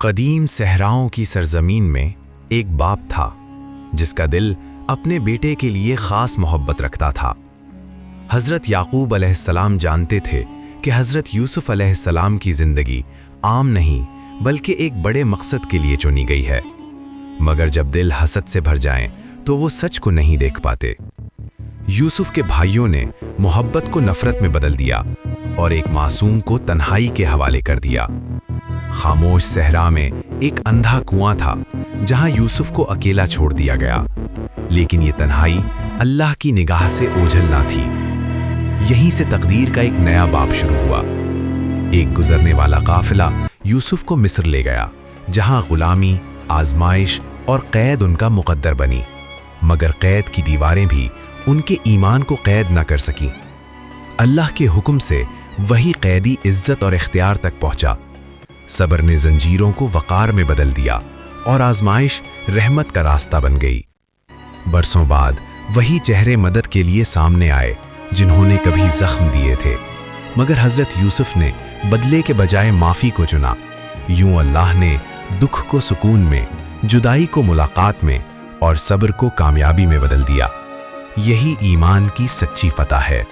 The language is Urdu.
قدیم صحراؤں کی سرزمین میں ایک باپ تھا جس کا دل اپنے بیٹے کے لیے خاص محبت رکھتا تھا۔ حضرت یعقوب علیہ السلام جانتے تھے کہ حضرت یوسف علیہ السلام کی زندگی عام نہیں بلکہ ایک بڑے مقصد کے لیے چنی گئی ہے، مگر جب دل حسد سے بھر جائیں تو وہ سچ کو نہیں دیکھ پاتے۔ یوسف کے بھائیوں نے محبت کو نفرت میں بدل دیا اور ایک معصوم کو تنہائی کے حوالے کر دیا۔ خاموش صحرا میں ایک اندھا کنواں تھا جہاں یوسف کو اکیلا چھوڑ دیا گیا، لیکن یہ تنہائی اللہ کی نگاہ سے اوجھل نہ تھی۔ یہیں سے تقدیر کا ایک نیا باب شروع ہوا۔ ایک گزرنے والا قافلہ یوسف کو مصر لے گیا، جہاں غلامی، آزمائش اور قید ان کا مقدر بنی، مگر قید کی دیواریں بھی ان کے ایمان کو قید نہ کر سکیں۔ اللہ کے حکم سے وہی قیدی عزت اور اختیار تک پہنچا۔ صبر نے زنجیروں کو وقار میں بدل دیا اور آزمائش رحمت کا راستہ بن گئی۔ برسوں بعد وہی چہرے مدد کے لیے سامنے آئے جنہوں نے کبھی زخم دیے تھے، مگر حضرت یوسف نے بدلے کے بجائے معافی کو چنا۔ یوں اللہ نے دکھ کو سکون میں، جدائی کو ملاقات میں اور صبر کو کامیابی میں بدل دیا۔ یہی ایمان کی سچی فتح ہے۔